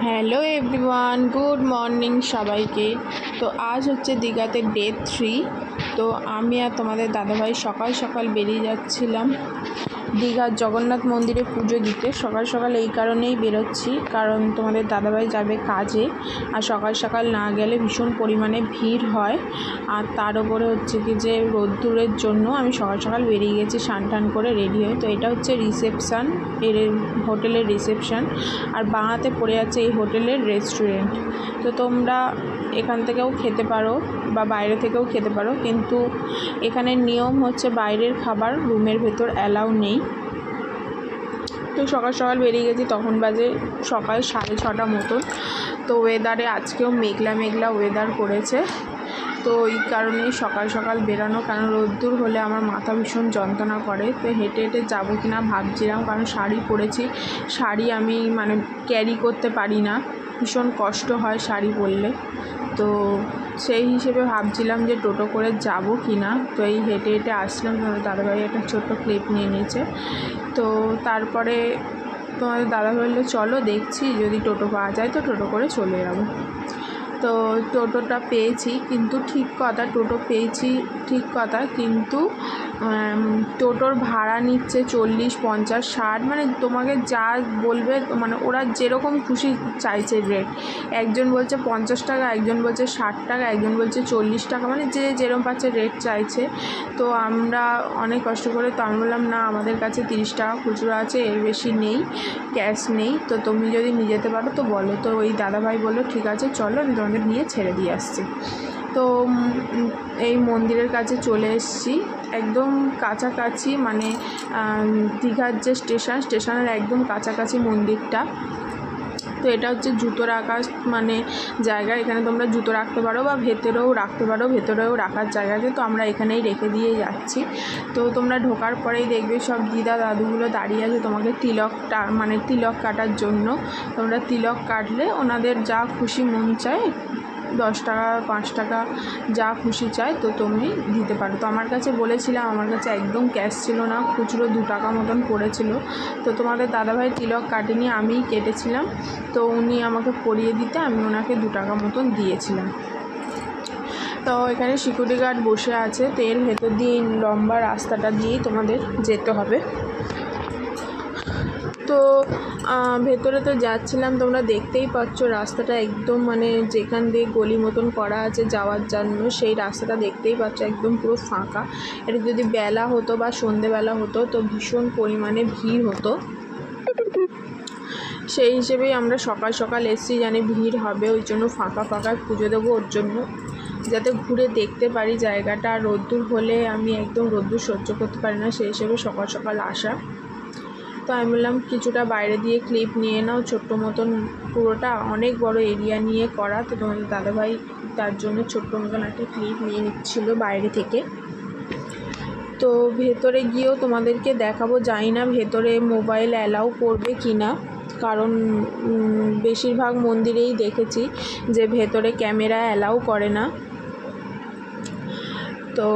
Hello everyone, good morning সবাইকে। তো আজ হচ্ছে দীঘাতে ডে 3। তো আমি আর তোমাদের দাদাভাই সকাল সকাল বেরিয়ে যাচ্ছিলাম দীঘার জগন্নাথ মন্দিরে পুজো দিতে। সকাল সকাল এই কারণেই বেরোচ্ছি, কারণ তোমাদের দাদাভাই যাবে কাজে, আর সকাল সকাল না গেলে ভীষণ পরিমাণে ভিড় হয়। আর তার উপরে হচ্ছে কি যে রোদ্দুরের জন্য আমি সকাল সকাল বেরিয়ে গেছি স্নান টান করে রেডি হয়ে। তো এটা হচ্ছে রিসেপশান, এর হোটেলের রিসেপশান, আর বাঁহাতে পড়ে আছে এই হোটেলের রেস্টুরেন্ট। তো তোমরা এখান থেকেও খেতে পারো বা বাইরে থেকেও খেতে পারো, কিন্তু এখানে নিয়ম হচ্ছে বাইরের খাবার রুমের ভেতর অ্যালাউ নেই। তো সকাল সকাল বেরিয়ে গেছি, তখন বাজে সকাল 6:30 মতন। তো ওয়েদারে আজকেও মেঘলা মেঘলা ওয়েদার করেছে। তো এই কারণেই সকাল সকাল বেরানো, কারণ রোদ্দুর হলে আমার মাথা ভীষণ যন্ত্রণা করে। তো হেঁটে হেঁটে যাবো কি না ভাবছিলাম, কারণ শাড়ি পরেছি, শাড়ি আমি ক্যারি করতে পারি না, ভীষণ কষ্ট হয় শাড়ি পরলে। তো সেই হিসেবে ভাবছিলাম যে টোটো করে যাব কি না। তো এই হেঁটে হেঁটে আসলাম, তোমাদের দাদাভাই একটা ছোট্ট ক্লিপ নিয়ে নিয়েছে। তো তারপরে তোমাদের দাদা বললো চলো দেখছি, যদি টোটো পাওয়া যায় তো টোটো করে চলে যাবো। তো টোটোটা পেয়েছি, কিন্তু ঠিক কথা, টোটো পেয়েছি ঠিক কথা, কিন্তু টোটোর ভাড়া নিচ্ছে 40, 50, 60, তোমাকে যা বলবে, ওরা যেরকম খুশি চাইছে রেট। একজন বলছে 50 টাকা, একজন বলছে 60 টাকা, একজন বলছে 40 টাকা, যে যেরকম পাচ্ছে রেট চাইছে। তো আমরা অনেক কষ্ট করে, তো আমি বললাম না, আমাদের কাছে 30 টাকা খুচরো আছে, এর বেশি নেই, ক্যাশ নেই, তো তুমি যদি নিয়ে যেতে পারো তো বলো। তো ওই দাদাভাই বললো ঠিক আছে চলো, আমি তোমাদের নিয়ে ছেড়ে দিয়ে আসছি। তো এই মন্দিরের কাছে চলে এসেছি, একদম কাছাকাছি, দীঘার যে স্টেশনের একদম কাছাকাছি মন্দিরটা। তো এটা হচ্ছে জুতো রাখার জায়গা, এখানে তোমরা জুতো রাখতে পারো বা ভেতরেও রাখতে পারো, ভেতরেও রাখার জায়গা আছে। তো আমরা এখানেই রেখে দিয়ে যাচ্ছি। তো তোমরা ঢোকার পরেই দেখবে সব দিদা দাদুগুলো দাঁড়িয়ে আছে তোমাকে তিলক কাটার জন্য। তোমরা তিলক কাটলে ওনাদের যা খুশি মন চায়, 10 টাকা 5 টাকা যা খুশি চায়, তো তুমি দিতে পারো। তো আমার কাছে বলেছিলাম, আমার কাছে একদম ক্যাশ ছিল না, খুচরো 2 টাকা মতন পড়েছিল। তো তোমাদের দাদাভাই তিলক কাটেনি, আমিই কেটেছিলাম। তো উনি আমাকে পরিয়ে দিতে আমি ওনাকে 2 টাকা মতন দিয়েছিলাম। তো এখানে সিকিউরিটি গার্ড বসে আছে। তো এর ভেতর দিয়ে লম্বা রাস্তাটা দিয়েই তোমাদের যেতে হবে। তো ভেতরে তো যাচ্ছিলাম, তোমরা দেখতেই পাচ্ছ রাস্তাটা একদম যেখান দিয়ে গলি মতন করা আছে যাওয়ার জন্য, সেই রাস্তাটা দেখতেই পাচ্ছ একদম পুরো ফাঁকা। এটা যদি বেলা হতো বা সন্ধেবেলা হতো তো ভীষণ পরিমাণে ভিড় হতো। সেই হিসেবেই আমরা সকাল সকাল এসেছি, জানি ভিড় হবে, ওই জন্য ফাঁকা ফাঁকায় পুজো দেবো, ওর জন্য যাতে ঘুরে দেখতে পারি জায়গাটা। রোদ্দুর হলে আমি একদম রোদ্দুর সহ্য করতে পারি না, সেই হিসেবে সকাল সকাল আসা। তো আমি বললাম কিছুটা বাইরে দিয়ে ক্লিপ নিয়ে নাও, ছোট্ট মতন, পুরোটা অনেক বড় এরিয়া নিয়ে করা। তো তোমাদের দাদাভাই তার জন্য ছোট্ট মতন একটা ক্লিপ নিয়ে নিচ্ছিল বাইরে থেকে। তো ভেতরে গিয়েও তোমাদেরকে দেখাবো, জানি না ভেতরে মোবাইল অ্যালাউ করবে কি না, কারণ বেশিরভাগ মন্দিরেই দেখেছি যে ভেতরে ক্যামেরা অ্যালাউ করে না। তো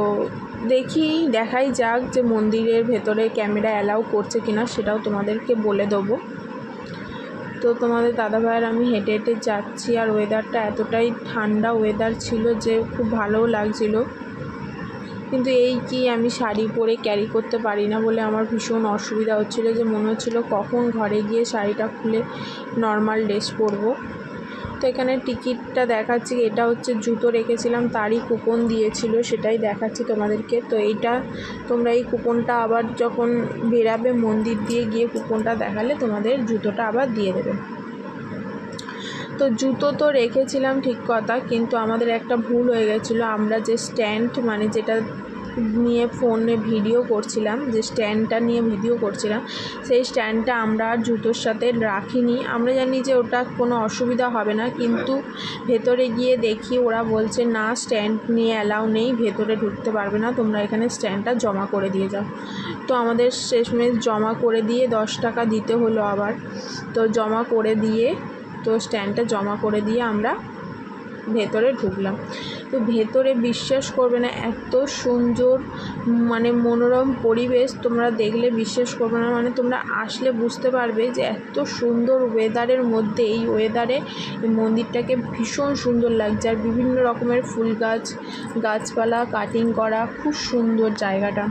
দেখাই যাক যে মন্দিরের ভেতরে ক্যামেরা অ্যালাউ করছে কিনা, সেটাও তোমাদেরকে বলে দেবো। তো তোমাদের দাদাভাইয়ের আমি হেঁটে হেঁটে যাচ্ছি, আর ওয়েদারটা এতটাই ঠান্ডা ওয়েদার ছিল যে খুব ভালোও লাগছিল। কিন্তু এই কি, আমি শাড়ি পরে ক্যারি করতে পারি না বলে আমার ভীষণ অসুবিধা হচ্ছিলো, যে মনে হচ্ছিলো কখন ঘরে গিয়ে শাড়িটা খুলে নর্মাল ড্রেস পরবো। তো এখানে টিকিটটা দেখাচ্ছি, এটা হচ্ছে জুতো রেখেছিলাম তারই কুপন দিয়েছিল, সেটাই দেখাচ্ছি তোমাদেরকে। তো এইটা তোমরা এই কুপনটা আবার যখন বেরাবে মন্দির দিয়ে গিয়ে কুপনটা দেখালে তোমাদের জুতোটা আবার দিয়ে দেবে। তো জুতো তো রেখেছিলাম ঠিক কথা, কিন্তু আমাদের একটা ভুল হয়ে গেছিলো। আমরা যে স্ট্যান্ড যেটা নিয়ে ফোনে ভিডিও করছিলাম, যে স্ট্যান্ডটা নিয়ে ভিডিও করছিলাম, সেই স্ট্যান্ডটা আমরা জুতোর সাথে রাখিনি। আমরা জানি যে ওটা কোনো অসুবিধা হবে না, কিন্তু ভেতরে গিয়ে দেখি ওরা বলছে না, স্ট্যান্ড নিয়ে অ্যালাউ নেই, ভেতরে ঢুকতে পারবে না, তোমরা এখানে স্ট্যান্ডটা জমা করে দিয়ে যাও। তো আমাদের শেষমেশ জমা করে দিয়ে 10 টাকা দিতে হলো আবার। তো জমা করে দিয়ে, তো স্ট্যান্ডটা জমা করে দিয়ে আমরা ভেতরে ঢুকলাম। তো ভেতরে বিশ্বাস করবে না, এত সুন্দর মানে মনোরম পরিবেশ, তোমরা দেখলে বিশ্বাস করবে না, মানে তোমরা আসলে বুঝতে পারবে যে এত সুন্দর ওয়েদারের মধ্যে, এই ওয়েদারে এই মন্দিরটাকে ভীষণ সুন্দর লাগছে। আর বিভিন্ন রকমের ফুল গাছ, গাছপালা কাটিং করা, খুব সুন্দর জায়গাটা।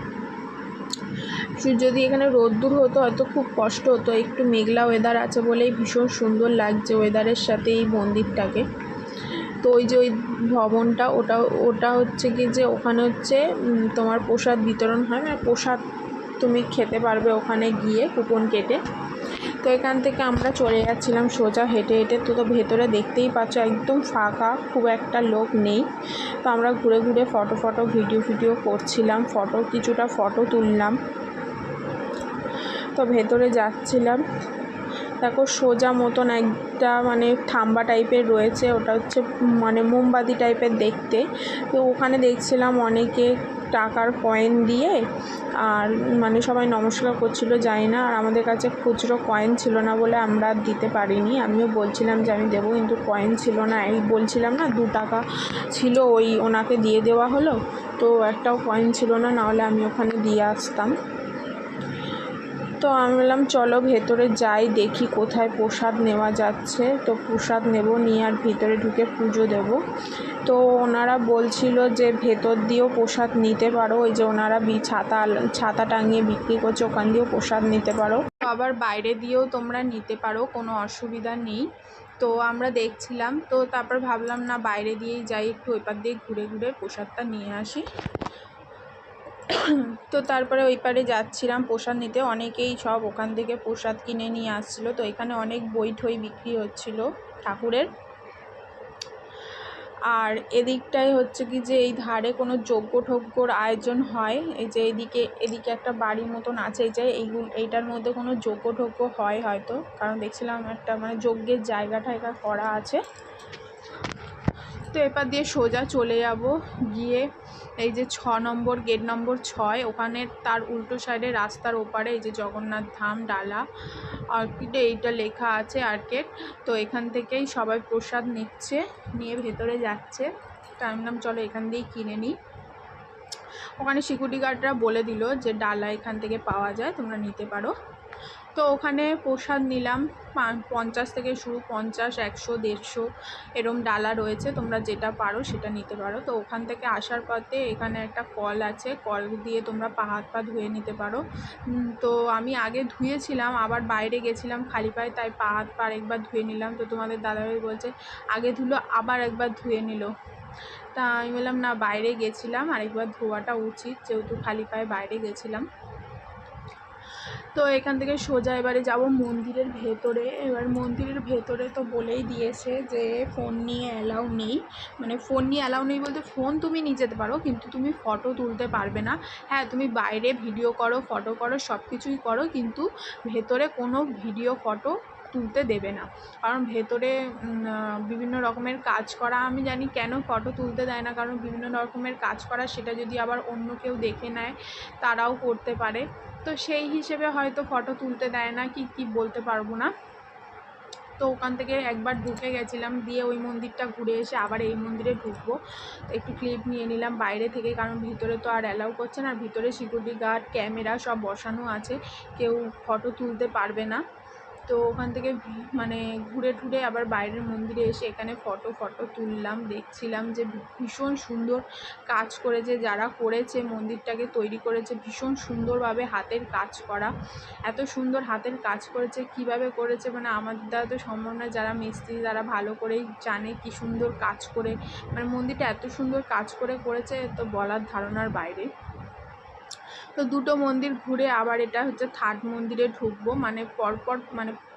যদি এখানে রোদ্দুর হতো হয়তো খুব কষ্ট হতো, একটু মেঘলা ওয়েদার আছে বলেই ভীষণ সুন্দর লাগছে ওয়েদারের সাথে এই মন্দিরটাকে। তো ওই যে ওই ভবনটা, ওটা হচ্ছে কি যে ওখানে হচ্ছে তোমার প্রসাদ বিতরণ হয়, মানে প্রসাদ তুমি খেতে পারবে ওখানে গিয়ে কুপন কেটে। তো এখান থেকে আমরা চলে যাচ্ছিলাম সোজা হেঁটে হেঁটে। তো ভেতরে দেখতেই পাচ্ছ একদম ফাঁকা, খুব একটা লোক নেই। তো আমরা ঘুরে ঘুরে ফটো ভিডিও করছিলাম, কিছুটা ফটো তুললাম। তো ভেতরে যাচ্ছিলাম, দেখো সোজা মতন একটা মানে থাম্বা টাইপের রয়েছে, ওটা হচ্ছে মানে মোমবাতি টাইপের দেখতে। তো ওখানে দেখছিলাম অনেকে টাকার কয়েন দিয়ে, আর মানে সবাই নমস্কার করছিল, যাই না। আর আমাদের কাছে খুচরো কয়েন ছিল না বলে আমরা দিতে পারিনি। আমিও বলছিলাম যে আমি দেবো, কিন্তু কয়েন ছিল না। এই বলছিলাম না 2 টাকা ছিল, ওই ওনাকে দিয়ে দেওয়া হলো। তো একটাও কয়েন ছিল না, নাহলে আমি ওখানে দিয়ে আসতাম। তো আমি বললাম চলো ভেতরে যাই, দেখি কোথায় প্রসাদ নেওয়া যাচ্ছে। তো প্রসাদ নেব, নিয়ে আর ভিতরে ঢুকে পুজো দেব। তো ওনারা বলছিল যে ভেতর দিয়েও প্রসাদ নিতে পারো, ওই যে ওনারা ছাতা টাঙিয়ে বিক্রি করছে, ওখান দিয়েও প্রসাদ নিতে পারো। আবার বাইরে দিয়েও তোমরা নিতে পারো, কোনো অসুবিধা নেই। তো আমরা দেখছিলাম, তো তারপর ভাবলাম না বাইরে দিয়েই যাই, একটু ওই পার দিয়ে ঘুরে ঘুরে প্রসাদটা নিয়ে আসি। তো তারপরে ওই পারে যাচ্ছিলাম প্রসাদ নিতে, অনেকেই সব ওখান থেকে প্রসাদ কিনে নিয়ে আসছিলো। তো এখানে অনেক বই ঠই বিক্রি হচ্ছিল ঠাকুরের। আর এদিকটায় হচ্ছে কি যে এই ধারে কোনো যজ্ঞর আয়োজন হয়, এই যে এদিকে একটা বাড়ি মতন আছে, এই যে এইটার মধ্যে কোনো যজ্ঞ হয় হয়তো, কারণ দেখছিলাম একটা মানে যজ্ঞের জায়গা টায়গা করা আছে। তো এপার দিয়ে সোজা চলে যাব, গিয়ে এই যে 6 নম্বর গেট নম্বর 6, ওখানে তার উল্টো সাইডে রাস্তার ওপারে এই যে জগন্নাথ ধাম ডালা আর্কেডে এইটা লেখা আছে আর্কেড। তো এখান থেকেই সবাই প্রসাদ নিয়ে ভেতরে যাচ্ছে। তো আমি বললাম চলো এখান দিয়েই কিনে নিই। ওখানে সিকিউরিটি গার্ডরা বলে দিল যে ডালা এখান থেকে পাওয়া যায়, তোমরা নিতে পারো। তো ওখানে প্রসাদ নিলাম, 50 থেকে শুরু, 50, 100, 150 এরম ডালা রয়েছে, তোমরা যেটা পারো সেটা নিতে পারো। তো ওখান থেকে আসার পথে এখানে একটা কল আছে, কল দিয়ে তোমরা হাত পা ধুয়ে নিতে পারো। তো আমি আগে ধুয়েছিলাম, আবার বাইরে গেছিলাম খালি পায়ে, তাই হাত পা একবার ধুয়ে নিলাম। তো তোমাদের দাদাভাই বলছে আগে ধুলো আবার একবার ধুয়ে নিল। তা আমি বললাম না, বাইরে গেছিলাম আরেকবার ধোয়াটা উচিত, যেহেতু খালি পায়ে বাইরে গেছিলাম। তো এখান থেকে সোজা এবারে যাব মন্দিরের ভেতরে। এবার মন্দিরের ভেতরে তো বলেই দিয়েছে যে ফোন নিয়ে অ্যালাউ নেই, মানে ফোন নিয়ে অ্যালাউ নেই বলতে ফোন তুমি নিয়ে যেতে পারো, কিন্তু তুমি ফটো তুলতে পারবে না। হ্যাঁ, তুমি বাইরে ভিডিও করো, ফটো করো, সব কিছুই করো, কিন্তু ভেতরে কোনো ভিডিও ফটো তুলতে দেবে না। কারণ ভেতরে বিভিন্ন রকমের কাজ করা, আমি জানি কেন ফটো তুলতে দেয় না, কারণ বিভিন্ন রকমের কাজ করা, সেটা যদি আবার অন্য কেউ দেখে নেয় তারাও করতে পারে। তো সেই হিসেবে হয়তো ফটো তুলতে দেয় না, কি বলতে পারবো না। তো ওখান থেকে একবার ঢুকে গেছিলাম, দিয়ে ওই মন্দিরটা ঘুরে এসে আবার এই মন্দিরে ঢুকবো। তো একটু ক্লিপ নিয়ে নিলাম বাইরে থেকে, কারণ ভিতরে তো আর অ্যালাউ করছে না। ভিতরে সিকিউরিটি গার্ড, ক্যামেরা সব বসানো আছে, কেউ ফটো তুলতে পারবে না। তো ওখান থেকে মানে ঘুরে আবার বাইরের মন্দিরে এসে এখানে ফটো তুললাম, দেখছিলাম যে ভীষণ সুন্দর কাজ করেছে, যারা করেছে মন্দিরটাকে তৈরি করেছে ভীষণ সুন্দরভাবে, হাতের কাজ করা, এত সুন্দর হাতের কাজ করেছে। কিভাবে করেছে মানে আমাদের দ্বারা তো সম্ভব না, যারা মিস্ত্রি যারা ভালো করেই জানে কি সুন্দর কাজ করে, মানে মন্দিরটা এত সুন্দর কাজ করেছে, তো বলার ধারণার বাইরে। তো দুটো মন্দির ঘুরে আবার এটা হচ্ছে 3rd মন্দিরে ঢুকবো, মানে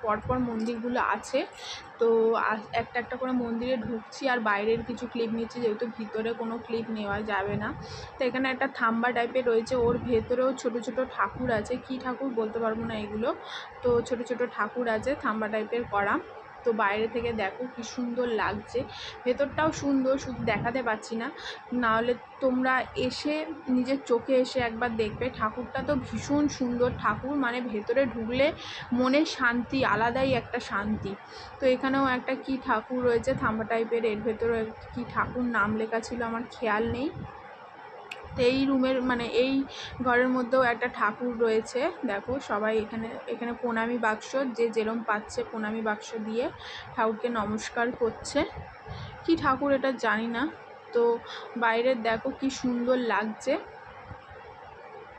পরপর মন্দিরগুলো আছে। তো একটা করে মন্দিরে ঢুকছি, আর বাইরের কিছু ক্লিপ নিচ্ছি, যেহেতু ভিতরে কোনো ক্লিপ নেওয়া যাবে না। তো এখানে একটা থাম্বা টাইপের রয়েছে, ওর ভেতরেও ছোট ঠাকুর আছে, কি ঠাকুর বলতে পারবো না এগুলো। তো ছোট ঠাকুর আছে থাম্বা টাইপের করা। তো বাইরে থেকে দেখো কি সুন্দর লাগছে, ভেতরটাও সুন্দর, শুধু দেখাতে পাচ্ছি না, নাহলে তোমরা এসে নিজের চোখে এসে একবার দেখবে। ঠাকুরটা তো ভীষণ সুন্দর ঠাকুর, মানে ভেতরে ঢুকলে মনের শান্তি, আলাদাই একটা শান্তি। তো এখানেও একটা কি ঠাকুর রয়েছে থাম্বা টাইপের, এর ভেতরে কি ঠাকুর নাম লেখা ছিল আমার খেয়াল নেই। তো এই রুমের মানে এই ঘরের মধ্যেও একটা ঠাকুর রয়েছে, দেখো সবাই এখানে প্রণামী বাক্স, যে যেরম পাচ্ছে প্রণামী বাক্স দিয়ে ঠাকুরকে নমস্কার করছে। কি ঠাকুর এটা জানি না। তো বাইরের দেখো কি সুন্দর লাগছে,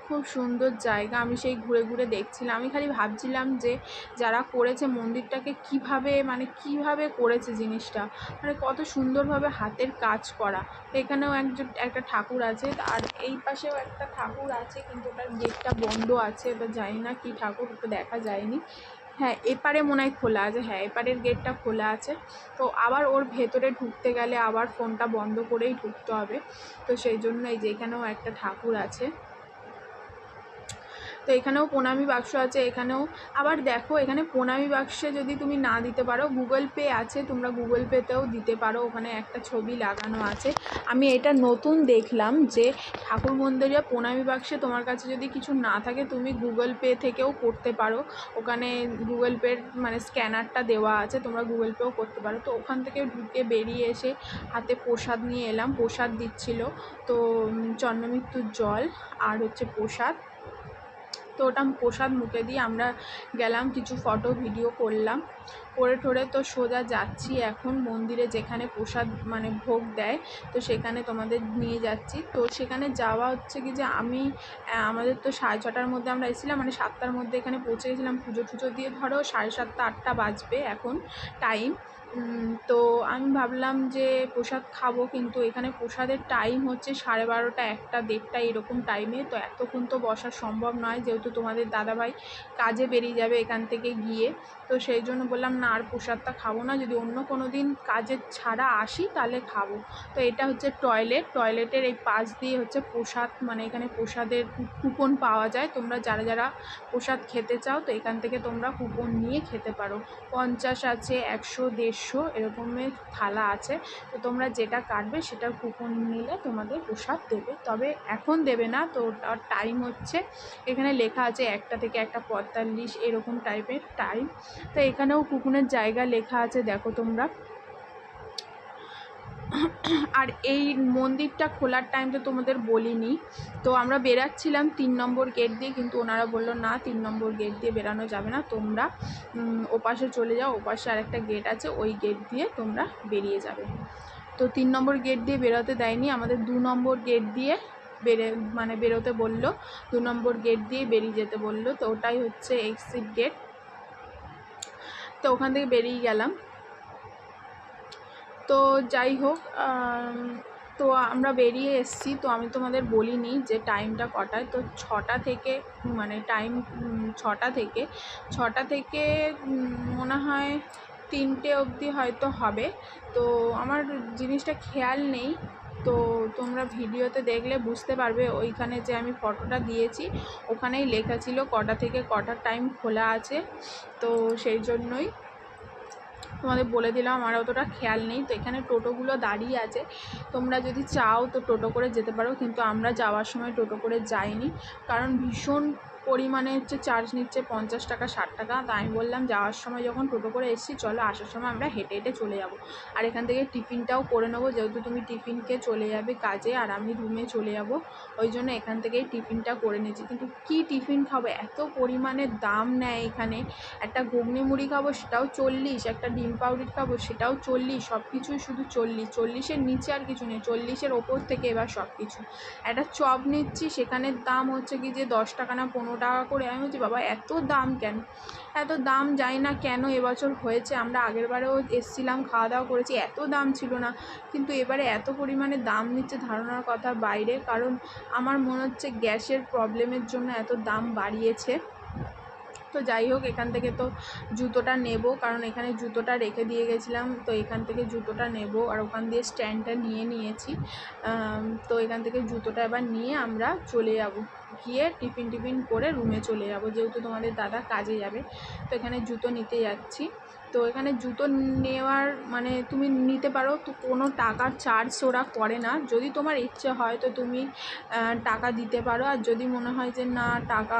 খুব সুন্দর জায়গা। আমি সেই ঘুরে ঘুরে দেখছিলাম, আমি খালি ভাবছিলাম যে যারা করেছে মন্দিরটাকে কিভাবে করেছে জিনিসটা, মানে কত সুন্দরভাবে হাতের কাজ করা। এখানেও একটা ঠাকুর আছে, আর এই পাশেও একটা ঠাকুর আছে, কিন্তু ওটার গেটটা বন্ধ আছে, ওটা জানি না কি ঠাকুর, ওটা দেখা যায়নি। হ্যাঁ, এপারে মনে হয় খোলা আছে, হ্যাঁ এপারের গেটটা খোলা আছে। তো আবার ওর ভেতরে ঢুকতে গেলে আবার ফোনটা বন্ধ করেই ঢুকতে হবে। তো সেই জন্য এই যে এখানেও একটা ঠাকুর আছে। তো এখানেও প্রণামী বাক্স আছে, এখানেও আবার দেখো, এখানে প্রণামী বাক্সে যদি তুমি না দিতে পারো, গুগল পে আছে, তোমরা গুগল পেতেও দিতে পারো, ওখানে একটা ছবি লাগানো আছে। আমি এটা নতুন দেখলাম যে ঠাকুর মন্দিরে প্রণামী বাক্সে তোমার কাছে যদি কিছু না থাকে, তুমি গুগল পে থেকেও করতে পারো। ওখানে গুগল পের মানে স্ক্যানারটা দেওয়া আছে, তোমরা গুগল পেও করতে পারো। তো ওখান থেকে ঢুকে বেরিয়ে এসে হাতে প্রসাদ নিয়ে এলাম, প্রসাদ দিচ্ছিল। তো চন্দ্রমৃত্যুর জল আর হচ্ছে প্রসাদ। তো ওটা প্রসাদ মুখে দিয়ে আমরা গেলাম, কিছু ফটো ভিডিও করলাম, করে ঠোরে তো সোজা যাচ্ছি এখন মন্দিরে, যেখানে প্রসাদ মানে ভোগ দেয়, তো সেখানে তোমাদের নিয়ে যাচ্ছি। তো সেখানে যাওয়া হচ্ছে কি যে আমাদের তো 6:30টার মধ্যে আমরা এসেছিলাম, মানে 7টার মধ্যে এখানে পৌঁছে গেছিলাম। পুজো টুজো দিয়ে ধরো 7:30 8টা বাজবে এখন টাইম। তো আমি ভাবলাম যে প্রসাদ খাবো, কিন্তু এখানে প্রসাদের টাইম হচ্ছে 12:30 1টা 1:30 এরকম টাইমে। তো এতক্ষণ তো বসা সম্ভব নয়, যেহেতু তোমাদের দাদাভাই কাজে বেরিয়ে যাবে এখান থেকে গিয়ে। তো সেই জন্য বললাম না, আর প্রসাদটা খাবো না, যদি অন্য কোনো দিন কাজের ছাড়া আসি তাহলে খাবো। তো এটা হচ্ছে টয়লেটের এই পাশ দিয়ে হচ্ছে প্রসাদ, মানে এখানে প্রসাদের কুপন পাওয়া যায়। তোমরা যারা যারা প্রসাদ খেতে চাও, তো এখান থেকে তোমরা কুপন নিয়ে খেতে পারো। 50 আছে, 100 150 এরকমের থালা আছে। তো তোমরা যেটা কাটবে সেটার কুপন নিলে তোমাদের প্রসাদ দেবে, তবে এখন দেবে না। তো ওটার টাইম হচ্ছে এখানে লেখা আছে 1টা থেকে 1:45 এরকম টাইপের টাইম। তো এখানেও কুপনের জায়গা লেখা আছে, দেখো তোমরা। আর এই মন্দিরটা খোলার টাইম তো তোমাদের বলিনি। তো আমরা বেরাচ্ছিলাম 3 নম্বর গেট দিয়ে, কিন্তু ওনারা বললো না 3 নম্বর গেট দিয়ে বেরানো যাবে না, তোমরা ওপাশে চলে যাও, ওপাশে আরেকটা গেট আছে, ওই গেট দিয়ে তোমরা বেরিয়ে যাবে। তো 3 নম্বর গেট দিয়ে বেরোতে দেয়নি, আমাদের 2 নম্বর গেট দিয়ে বেরোতে বললো, 2 নম্বর গেট দিয়ে বেরিয়ে যেতে বললো। তো ওটাই হচ্ছে এক্সিট গেট। তো ওখান থেকে বেরিয়ে গেলাম। তো যাই হোক, তো আমরা বেরিয়ে এসেছি। তো আমি তোমাদের বলিনি যে টাইমটা কটায়। তো 6টা থেকে মানে টাইম 6টা থেকে মনে হয় 3টে অবধি হয়তো হবে। তো আমার জিনিসটা খেয়াল নেই, তো তোমরা ভিডিওতে দেখলে বুঝতে পারবে। ওইখানে যে আমি ফটোটা দিয়েছি ওখানেই লেখা ছিল কটা থেকে কটার টাইম খোলা আছে। তো সেই জন্যই তোমাদের বলে দিলাম, আমার অতটা খেয়াল নেই। তো এখানে টোটোগুলো দাঁড়িয়ে আছে, তোমরা যদি চাও তো টোটো করে যেতে পারো, কিন্তু আমরা যাওয়ার সময় টোটো করে যাইনি, কারণ ভীষণ পরিমাণে হচ্ছে চার্জ নিচ্ছে, 50 টাকা 60 টাকা। তা আমি বললাম যাওয়ার সময় যখন টোটো করে এসেছি, চলো আসার সময় আমরা হেঁটে হেঁটে চলে যাব, আর এখান থেকে টিফিনটাও করে নেবো, যেহেতু তুমি টিফিনকে চলে যাবে কাজে আর আমি রুমে চলে যাব, ওই জন্য এখান থেকেই টিফিনটা করে নিয়েছি। কিন্তু কি টিফিন খাবো, এত পরিমাণে দাম নেয় এখানে। একটা ঘুগনি মুড়ি খাবো সেটাও 40, একটা ডিম পাউরুটি খাবো সেটাও 40, সব কিছুই শুধু 40-40-এর নিচে আর কিছু নেই, 40-এর ওপর থেকে এবার সব কিছু। একটা চপ নিচ্ছি, সেখানের দাম হচ্ছে কি যে 10 টাকা না 15 টাকা করে। আমি বলছি বাবা এত দাম কেন, এত দাম জানি না কেন এবছর হয়েছে। আমরা আগের বারেও এসেছিলাম, খাওয়া দাওয়া করেছি, এত দাম ছিল না, কিন্তু এবারে এত পরিমাণে দাম নিচ্ছে ধারণার কথা বাইরে। কারণ আমার মনে হচ্ছে গ্যাসের প্রবলেমের জন্য এত দাম বাড়িয়েছে। তো যাই হোক, এখান থেকে তো জুতোটা নেব, কারণ এখানে জুতোটা রেখে দিয়ে গেছিলাম। তো এখান থেকে জুতোটা নেব, আর ওখান দিয়ে স্ট্যান্ডটা নিয়েছি। তো এখান থেকে জুতোটা এবার নিয়ে আমরা চলে যাব, গিয়ে টিফিন করে রুমে চলে যাব, যেহেতু তোমাদের দাদা কাজে যাবে। তো এখানে জুতো নিতে যাচ্ছি। তো এখানে জুতো নেওয়ার মানে তুমি নিতে পারো, তো কোনো টাকার চার্জ ওরা করে না। যদি তোমার ইচ্ছে হয় তো তুমি টাকা দিতে পারো, আর যদি মনে হয় যে না টাকা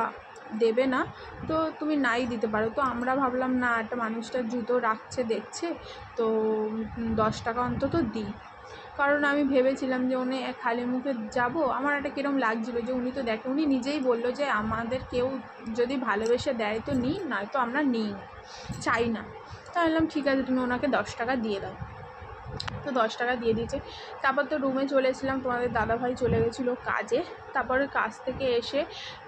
দেবে না তো তুমি নাই দিতে পারো। তো আমরা ভাবলাম না, একটা মানুষটা জুতো রাখছে দেখছে তো 10 টাকা অন্তত দিই। কারণ আমি ভেবেছিলাম যে উনি খালি মুখে যাব, আমার একটা কীরকম লাগছিলো যে উনি তো দেখে, উনি নিজেই বললো যে আমাদের কেউ যদি ভালোবেসে দেয় তো নিই, নয়তো আমরা নিই চাই না। তো বললাম ঠিক আছে তুমি ওনাকে 10 টাকা দিয়ে দাও। তো 10 টাকা দিয়ে দিয়েছে। তারপর তো রুমে চলে এসেছিলাম, তোমাদের দাদাভাই চলে গেছিলো কাজে। তারপরে কাজ থেকে এসে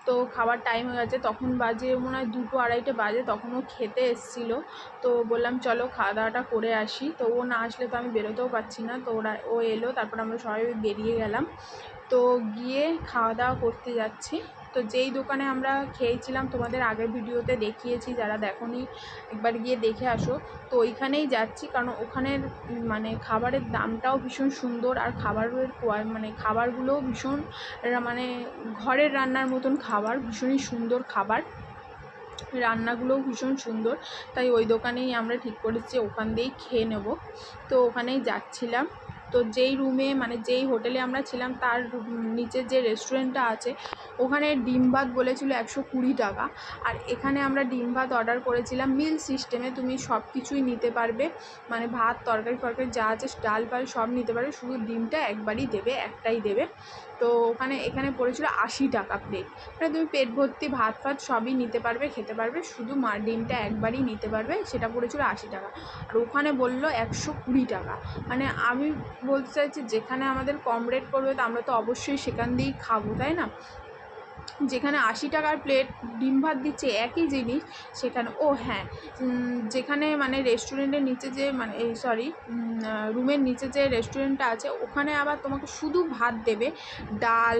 তো খাবার টাইম হয়ে গেছে, তখন বাজে মনে হয় 2টো 2:30 বাজে, তখন ও খেতে এসেছিলো। তো বললাম চলো খাওয়া দাওয়াটা করে আসি। তো ও না আসলে তো আমি বেরোতেও পারছি না। তো ও এলো, তারপর আমরা সবাই বেরিয়ে গেলাম। তো গিয়ে খাওয়া দাওয়া করতে যাচ্ছি। তো যেই দোকানে আমরা খেয়েছিলাম তোমাদের আগের ভিডিওতে দেখিয়েছি, যারা দেখোনি একবার গিয়ে দেখে আসো। তো ওইখানেই যাচ্ছি, কারণ ওখানের মানে খাবারের দামটাও ভীষণ সুন্দর, আর খাবারের মানে খাবারগুলোও ভীষণ মানে ঘরের রান্নার মতন খাবার, ভীষণই সুন্দর খাবার, রান্নাগুলোও ভীষণ সুন্দর। তাই ওই দোকানেই আমরা ঠিক করেছি ওখান দিয়েই খেয়ে নেব। তো ওখানেই যাচ্ছিলাম। তো যেই রুমে মানে যেই হোটেলে আমরা ছিলাম তার নিচে যে রেস্টুরেন্টটা আছে ওখানে ডিম ভাত বলেছিল 120 টাকা। আর এখানে আমরা ডিম ভাত অর্ডার করেছিলাম মিল সিস্টেমে, তুমি সব কিছুই নিতে পারবে, মানে ভাত তরকারি ফরকারি যা আছে ডাল ফাল সব নিতে পারবে, শুধু ডিমটা একবারই দেবে, একটাই দেবে। তো এখানে পড়েছিল 80 টাকা প্লেট, মানে তুমি পেট ভর্তি ভাত ফাত সবই নিতে পারবে, খেতে পারবে, শুধু ডিমটা একবারই নিতে পারবে, সেটা পড়েছিল 80 টাকা। আর ওখানে বললো 120 টাকা। মানে আমি বলতে চাইছি যেখানে আমাদের কম রেট পড়বে তো আমরা তো অবশ্যই সেখান দিয়েই খাবো, তাই না? যেখানে 80 টাকার প্লেট ডিম ভাত দিচ্ছে একই জিনিস, সেখানে হ্যাঁ, যেখানে মানে রেস্টুরেন্টের নিচে যে মানে রুমের নিচে যে রেস্টুরেন্টটা আছে ওখানে আবার তোমাকে শুধু ভাত দেবে, ডাল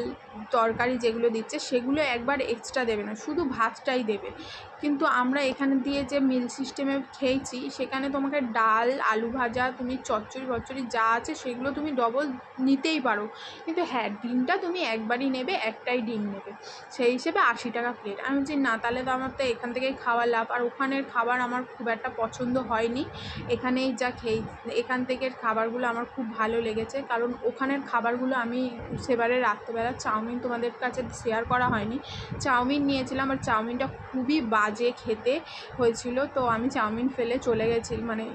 তরকারি যেগুলো দিচ্ছে সেগুলো একবার এক্সট্রা দেবে না, শুধু ভাতটাই দেবে। কিন্তু আমরা এখানে দিয়ে যে মিল সিস্টেমে খেয়েছি সেখানে তোমাকে ডাল আলু ভাজা তুমি চচ্চড়ি ফচ্চড়ি যা আছে সেগুলো তুমি ডবল নিতেই পারো, কিন্তু হ্যাঁ ডিমটা তুমি একবারই নেবে, একটাই ডিম নেবে, সেই হিসেবে 80 টাকা প্লেট। আমি বলছি না, তাহলে তো আমার তো এখান থেকেই খাওয়া লাভ। আর ওখানের খাবার আমার খুব একটা পছন্দ হয়নি, এখানেই যা এখান থেকের খাবারগুলো আমার খুব ভালো লেগেছে। কারণ ওখানের খাবারগুলো আমি সেবারে রাত্রেবেলা চাউমিন তোমাদের কাছে শেয়ার করা হয়নি, চাউমিন নিয়েছিলাম আর চাউমিনটা খুবই বাজে খেতে হয়েছিল। তো আমি চাউমিন ফেলে চলে গেছি, মানে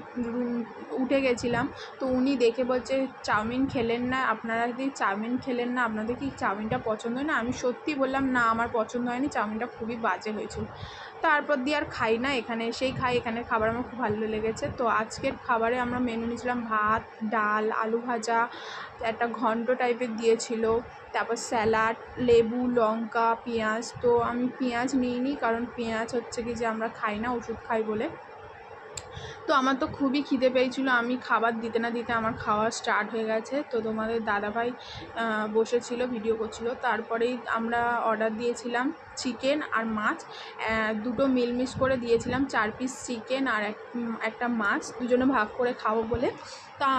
উঠে গেছিলাম। তো উনি দেখে বলছে চাউমিন খেলেন না আপনারা, কি চাউমিন খেলেন না, আপনাদের কি চাউমিনটা পছন্দ হয় না? আমি সত্যি বললাম না আমার পছন্দ হয়নি, চাউমিনটা খুবই বাজে হয়েছিল। তারপর দিয়ে আর খাই না, এখানে এসেই খাই, এখানের খাবার আমার খুব ভালো লেগেছে। তো আজকের খাবারে আমরা মেনু নিয়েছিলাম ভাত ডাল আলু ভাজা, একটা ঘন্ট টাইপের দিয়েছিল, তারপর স্যালাড লেবু লঙ্কা পেঁয়াজ। তো আমি পেঁয়াজ নিইনি, কারণ পেঁয়াজ হচ্ছে কি যে আমরা খাই না, ওষুধ খাই বলে। তো আমার তো খুবই খিদে পেয়েছিলো, আমি খাবার দিতে না দিতে আমার খাওয়া স্টার্ট হয়ে গেছে। তো তোমাদের দাদাভাই বসেছিল ভিডিও করছিলো। তারপরেই আমরা অর্ডার দিয়েছিলাম চিকেন আর মাছ, দুটো মিলমিশ করে দিয়েছিলাম, 4 পিস চিকেন আর একটা মাছ, দুজনে ভাগ করে খাবো বলে। তা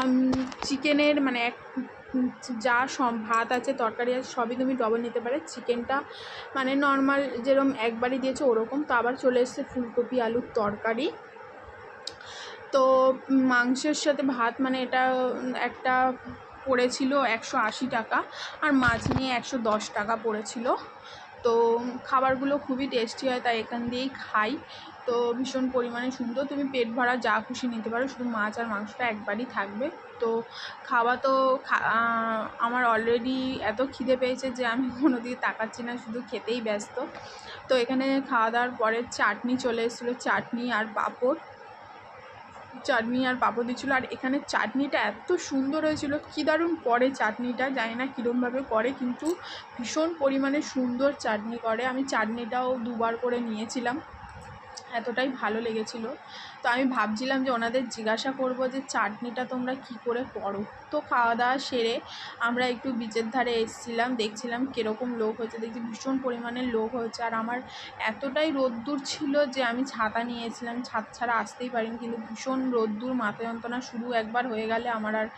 চিকেনের মানে যা সব ভাত আছে তরকারি আছে সবই তুমি ডবল নিতে পারে, চিকেনটা মানে নর্মাল যেরকম একবারই দিয়েছে ওরকম। তো আবার চলে এসেছে ফুলকপি আলুর তরকারি। তো মাংসের সাথে ভাত মানে এটা একটা পড়েছিল 180 টাকা, আর মাছ নিয়ে 110 টাকা পড়েছিল। তো খাবারগুলো খুবই টেস্টি হয়, তাই এখান দিয়েই খাই। তো ভীষণ পরিমাণে সুন্দর, তুমি পেট ভরা যা খুশি নিতে পারো, শুধু মাছ আর মাংসটা একবারই থাকবে। তো খাওয়া তো আমার অলরেডি এত খিদে পেয়েছে যে আমি কোনো দিকে তাকাচ্ছি না, শুধু খেতেই ব্যস্ত। তো এখানে খাওয়া দাওয়ার পরে চাটনি চলে এসেছিলো, চাটনি আর পাঁপড় দিচ্ছিলো। আর এখানে চাটনিটা এত সুন্দর হয়েছিল, কী দারুণ করে চাটনিটা, জানি না কীরমভাবে করে, কিন্তু ভীষণ পরিমাণে সুন্দর চাটনি করে। আমি চাটনিটাও 2বার করে নিয়েছিলাম, এতটাই ভালো লেগেছিলো। তো আমি ভাবছিলাম যে ওনাদের জিজ্ঞাসা করবো যে চাটনিটা তোমরা কি করে করো। তো খাওয়া দাওয়া সেরে আমরা একটু বিচের ধারে এসেছিলাম, দেখছিলাম কীরকম লোক হয়েছে, দেখছি ভীষণ পরিমাণে লোক হয়েছে। আর আমার এতটাই রোদ্দুর ছিল যে আমি ছাতা নিয়েছিলাম, ছাদ ছাড়া আসতেই পারিনি, কিন্তু ভীষণ রোদ্দুর, মাথা যন্ত্রণা শুরু একবার হয়ে গেলে আমার আর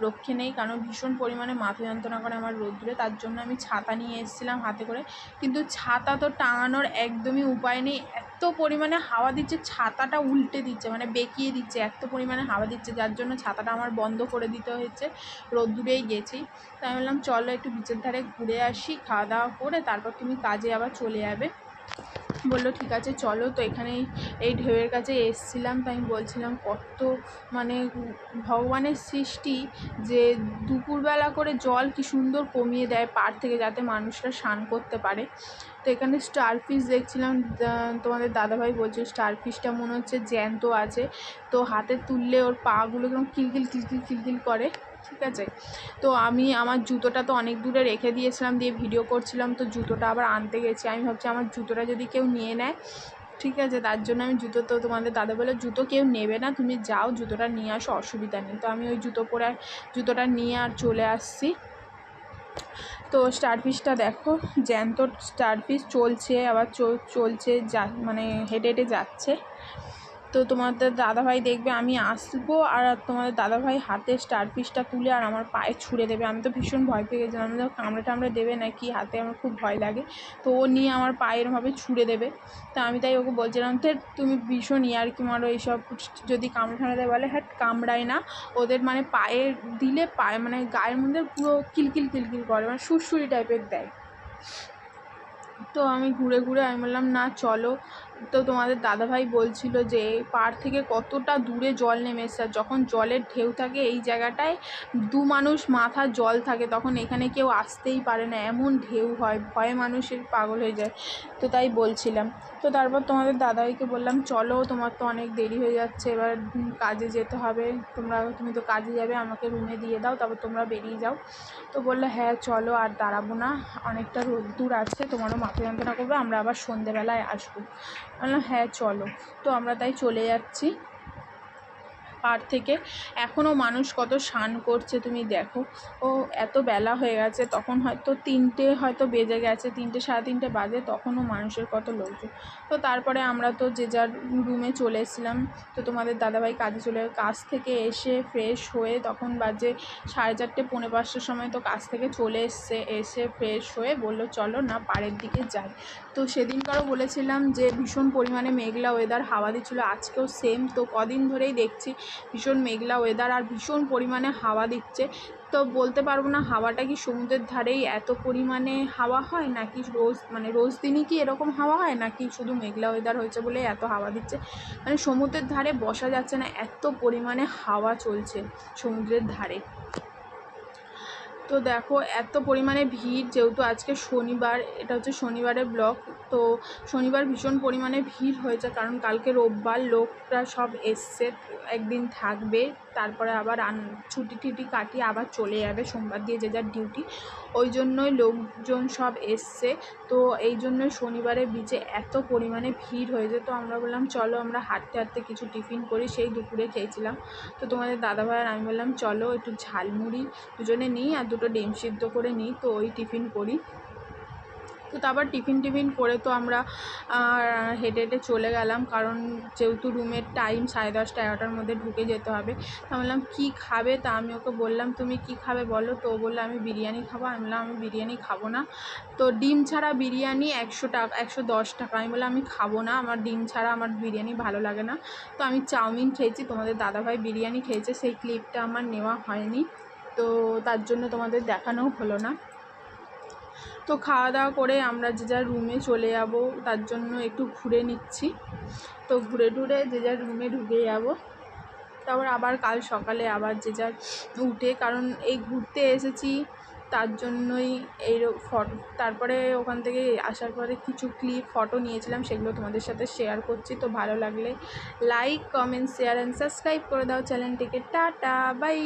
রক্ষে নেই, কারণ ভীষণ পরিমাণে মাথা যন্ত্রণা করে আমার রোদ্দুরে। তার জন্য আমি ছাতা নিয়ে এসেছিলাম হাতে করে, কিন্তু ছাতা তো টাঙানোর একদমই উপায় নেই, এত পরিমাণে হাওয়া দিচ্ছে ছাতাটা উল্টে দিচ্ছে। দিচ্ছে, মানে বেঁকিয়ে দিচ্ছে, এত পরিমাণে হাওয়া দিচ্ছে, যার জন্য ছাতাটা আমার বন্ধ করে দিতে হয়েছে। রোদ্দুরেই গেছি, তাই আমি বললাম চলো একটু বিচের ধারে ঘুরে আসি, খাওয়া দাওয়া করে তারপর তুমি কাজে আবার চলে যাবে। বললো ঠিক আছে চলো। তো এখানেই এই ঢেউয়ের কাছে এসছিলাম, তো আমি বলছিলাম কত মানে ভগবানের সৃষ্টি যে দুপুরবেলা করে জল কি সুন্দর কমিয়ে দেয় পাড় থেকে, যাতে মানুষরা স্নান করতে পারে। তো এখানে স্টারফিশ দেখছিলাম, তোমাদের দাদাভাই বলছে স্টারফিশটা মনে হচ্ছে জ্যান্ত আছে, তো হাতে তুললে ওর পাগুলো একদম কিলকিল কিলকিল কিলকিল করে। ঠিক আছে, তো আমি আমার জুতোটা তো অনেক দূরে রেখে দিয়েছিলাম, দিয়ে ভিডিও করছিলাম, তো জুতোটা আবার আনতে গেছি। আমি ভাবছি আমার জুতোটা যদি কেউ নিয়ে নেয়, ঠিক আছে, তার জন্য আমি জুতো, তো তোমাদের দাদা বলে জুতো কেউ নেবে না, তুমি যাও জুতোটা নিয়ে আসো, অসুবিধা নেই। তো আমি ওই জুতোটা নিয়ে আর চলে আসছি। তো স্টারফিশটা দেখো, জ্যান্ত স্টারফিশ চলছে, আবার চলছে মানে হেঁটে হেঁটে যাচ্ছে। তো তোমাদের দাদাভাই দেখবে আমি আসবো আর তোমাদের দাদাভাই হাতে স্টারফিশটা তুলে আর আমার পায়ে ছুঁড়ে দেবে। আমি তো ভীষণ ভয় পেয়ে গেছিলাম, আমি তো কামড়ে টামড়ে দেবে নাকি হাতে, আমার খুব ভয় লাগে। তো ও নিয়ে আমার পায়ে এরমভাবে ছুঁড়ে দেবে। তা আমি তাই ওকে বলছিলাম যে তুমি ভীষণ ইয়ার্কি মারো, এইসব যদি কামড়ে টামড়ে দেয়, বলে হ্যাঁ কামড়ায় না, ওদের মানে পায়ে দিলে পায়ে মানে গায়ের মধ্যে পুরো কিলকিল কিলকিল করে, মানে সুরসুরি টাইপের দেয়। তো আমি ঘুরে ঘুরে আমি বললাম না চলো। তো তোমাদের দাদাভাই বলছিল যে পাড় থেকে কতটা দূরে জল নেমে এসছে, আর যখন জলের ঢেউ থাকে এই জায়গাটায় দু মানুষ মাথা জল থাকে, তখন এখানে কেউ আসতেই পারে না, এমন ঢেউ হয়, ভয়ে মানুষের পাগল হয়ে যায়। তো তাই বলছিলাম। তো তারপর তোমাদের দাদাভাইকে বললাম চলো, তোমার তো অনেক দেরি হয়ে যাচ্ছে, এবার কাজে যেতে হবে, তুমি তো কাজে যাবে, আমাকে রুমে দিয়ে দাও, তারপর তোমরা বেরিয়ে যাও। তো বললো হ্যাঁ চলো, আর দাঁড়াবো না, অনেকটা রোদ্দুর আছে, তোমারও মাথা যন্ত্রণা করবে, আমরা আবার সন্ধেবেলায় আসবো। বললাম হ্যাঁ চলো। তো আমরা তাই চলে যাচ্ছি পাড় থেকে। এখনও মানুষ কত স্নান করছে তুমি দেখো। ও এত বেলা হয়ে গেছে, তখন হয়তো 3টে হয়তো বেজে গেছে, 3টে 3:30 বাজে, তখনও মানুষের কত লোকজন। তো তারপরে আমরা তো যে যার রুমে চলে এসেছিলাম। তো তোমাদের দাদাভাই কাজ থেকে এসে ফ্রেশ হয়ে তখন বাজে 4:30 পৌনে 5টার সময়, তো কাজ থেকে চলে এসে ফ্রেশ হয়ে বললো চলো না পাড়ের দিকে যাই। তো সেদিনকারও বলেছিলাম যে ভীষণ পরিমাণে মেঘলা ওয়েদার, হাওয়া দিচ্ছিলো, আজকেও সেম। তো কদিন ধরেই দেখছি ভীষণ মেঘলা ওয়েদার আর ভীষণ পরিমাণে হাওয়া দিচ্ছে। তো বলতে পারবো না হাওয়াটা কি সমুদ্রের ধারেই এত পরিমাণে হাওয়া হয়, নাকি রোজ দিনই কি এরকম হাওয়া হয়, নাকি শুধু মেঘলা ওয়েদার হয়েছে বলে এত হাওয়া দিচ্ছে। মানে সমুদ্রের ধারে বসা যাচ্ছে না, এত পরিমাণে হাওয়া চলছে সমুদ্রের ধারে। তো দেখো এত পরিমাণে ভিড়, যেহেতু আজকে শনিবার, এটা হচ্ছে শনিবারের ব্লগ। তো শনিবার ভীষণ পরিমাণে ভিড় হয়েছে, কারণ কালকে রোববার, লোকরা সব এসছে, একদিন থাকবে, তারপরে আবার ছুটি টুটি কাটিয়ে আবার চলে যাবে সোমবার দিয়ে যে যার ডিউটি, ওই জন্যই লোকজন সব এসছে। তো এই জন্যই শনিবারে বিচে এত পরিমাণে ভিড় হয়েছে। তো আমরা বললাম চলো আমরা হাঁটতে হাঁটতে কিছু টিফিন করি, সেই দুপুরে খেয়েছিলাম। তো তোমাদের দাদাভাই আর আমি বললাম চলো একটু ঝালমুড়ি দুজনে নিই আর 2টো ডিম সিদ্ধ করে নিই, তো ওই টিফিন করি। তো তারপর টিফিন করে তো আমরা হেঁটে হেঁটে চলে গেলাম, কারণ যেহেতু রুমের টাইম 10:30 11টার মধ্যে ঢুকে যেতে হবে। তো আমি বললাম কী খাবে, তা আমি ওকে বললাম তুমি কী খাবে বলো। তো ও বললো আমি বিরিয়ানি খাবো। আমি বললাম আমি বিরিয়ানি খাবো না। তো ডিম ছাড়া বিরিয়ানি 100 টাকা, 110 টাকা। আমি বললাম আমি খাবো না, আমার ডিম ছাড়া আমার বিরিয়ানি ভালো লাগে না। তো আমি চাউমিন খেয়েছি, তোমাদের দাদাভাই বিরিয়ানি খেয়েছে, সেই ক্লিপটা আমার নেওয়া হয়নি, তো তার জন্য তোমাদের দেখানোও হলো না। তো খাওয়া দাওয়া করে আমরা যে যার রুমে চলে যাব, তার জন্য একটু ঘুরে নিচ্ছি। তো ঘুরে টুরে যে যার রুমে ঢুকে যাব, তারপর আবার কাল সকালে আবার যে যার উঠে, কারণ এই ঘুরতে এসেছি তার জন্যই এই ফটো। তারপরে ওখান থেকে আসার পরে কিছু ফটো নিয়েছিলাম, সেগুলো তোমাদের সাথে শেয়ার করছি। তো ভালো লাগলে like comment share and subscribe করে দাও চ্যানেলটিকে। Tata bye.